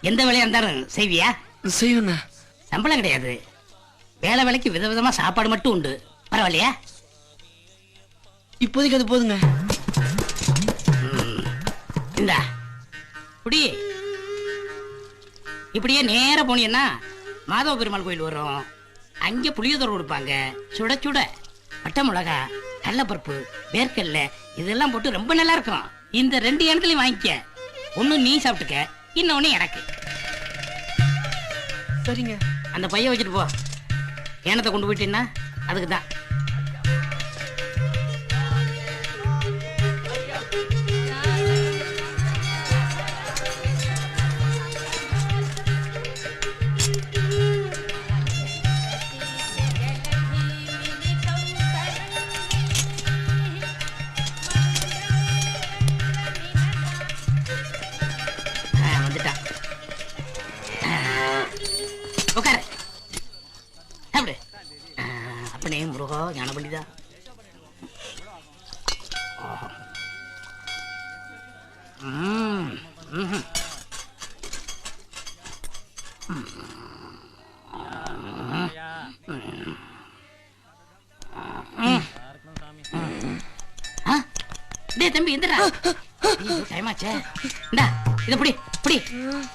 எந்த வேலையா இருந்தாலும் செய்வியா? செய்வேண்ணா. சம்பளம் கிடையாது, வேலை வேலைக்கு விதவிதமா சாப்பாடு மட்டும் உண்டு. பரவாயில்லையா? இப்போதைக்கு அது போதுங்க. இந்தா குடி. இப்படியே நேர போனீங்கன்னா மாதவ பெருமாள் கோயில் வரும். அங்கே புளியோதரை கொடுப்பாங்க, சுட சுட பட்டை மிளகா, கடலைப்பருப்பு, வேர்க்கல்ல இதெல்லாம் போட்டு ரொம்ப நல்லா இருக்கும். இந்த 2 இடத்துலையும் வாங்கிக்க. ஒன்று நீ சாப்பிட்டுக்க, இன்னொன்று எனக்கு. சரிங்க. அந்த பைய வச்சுட்டு போ. ஏனத்தை கொண்டு போயிட்டீங்கன்னா அதுக்கு தான். வந்துட்டா. உட்காரு. சாப்பிடு. அப்பனே முருகா ஞான பண்டிதா. தம்பி எந்திரா. டைமாச்சே. இந்தா இத புடி புடி.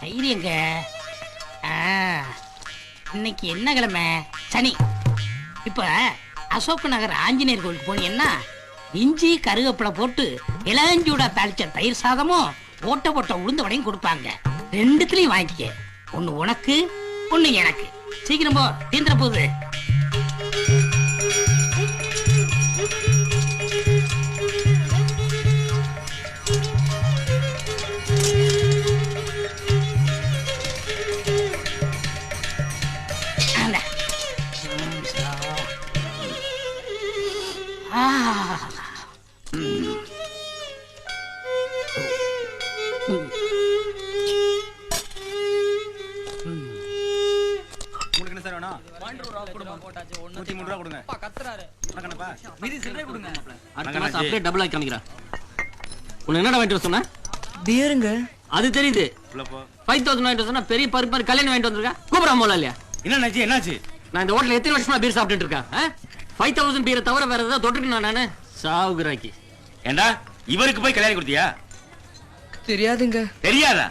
தைரியங்க. இன்னைக்கு என்ன கிழமை? சனி. இப்ப அசோக் நகர் ஆஞ்சநேயர் கோயிலுக்கு போனீங்கன்னா இஞ்சி கருவேப்பிலை போட்டு இளஞ்சூடா தாளிச்ச தயிர் சாதமும் ஓட்ட போட்ட உளுந்த வடையும் கொடுப்பாங்க. 2த்துலயும் வாங்கிக்க. ஒண்ணு உனக்கு, ஒண்ணு எனக்கு. சீக்கிரம் போ, தீந்துற போகுது. என்னடா வாங்கிட்டு சொன்ன? பியருங்க. அது தெரியுது. 5000 வாங்கிட்டு சொன்னா பெரிய பருப்பு கல்யாணம் வாங்கிட்டு வந்திருக்கா. கூப்பிடாம போல இல்லையா? என்னாச்சு என்னாச்சு? நான் இந்த ஹோட்டல்ல எத்தனை வருஷமா பீர் சாப்பிட்டுட்டு இருக்கேன். 5000 பீரை தவிர வேற ஏதாவது தொட்டுருக்கேன் நானு. சாவுகிறாக்கி. ஏண்டா இவருக்கு போய் கல்யாணம் கொடுத்தியா? தெரியாதுங்க. தெரியாதா?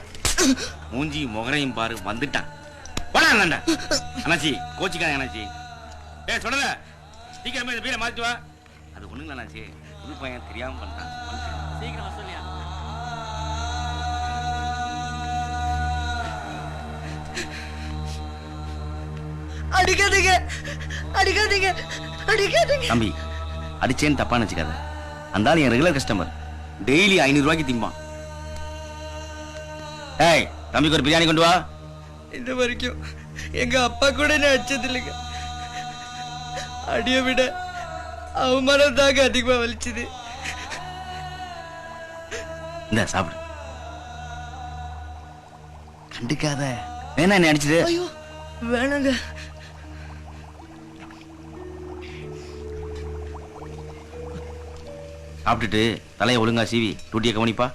மூஞ்சி முகரையும் பாரு, வந்துட்டான். போடா அண்ணாச்சி, கோச்சிக்காத அண்ணாச்சி. சொல்லல, சீக்கிரமா இந்த பீரை மாத்திட்டு வா. அது ஒண்ணுங்களா அண்ணாச்சி, புது பையன் தெரியாம பண்றான். சீக்கிரம் சொல்லியா. அடிக்காதீங்க அடிக்காதீங்க அடிக்காதீங்க. தம்பி அடிச்சேன்னு தப்பா நினைச்சுக்காத. அந்த ஆள் என் ரெகுலர் கஸ்டமர். டெய்லி 500 ரூபாய்க்கு திம்பான். ஏய், தம்பிக்கு ஒரு பிரியாணி கொண்டு வா. இந்த வரைக்கும் எங்க அப்பா கூட என்ன அடிச்சது இல்லைங்க. அடிய விட அவமானம் தாங்க அதிகமா வலிச்சுது. இந்த சாப்பிடு. கண்டுக்காத. வேணா என்ன அடிச்சது? ஐயோ வேணாங்க. சாப்பிட்டுட்டு தலையை ஒழுங்கா சீவி டூட்டியை கவனிப்பா.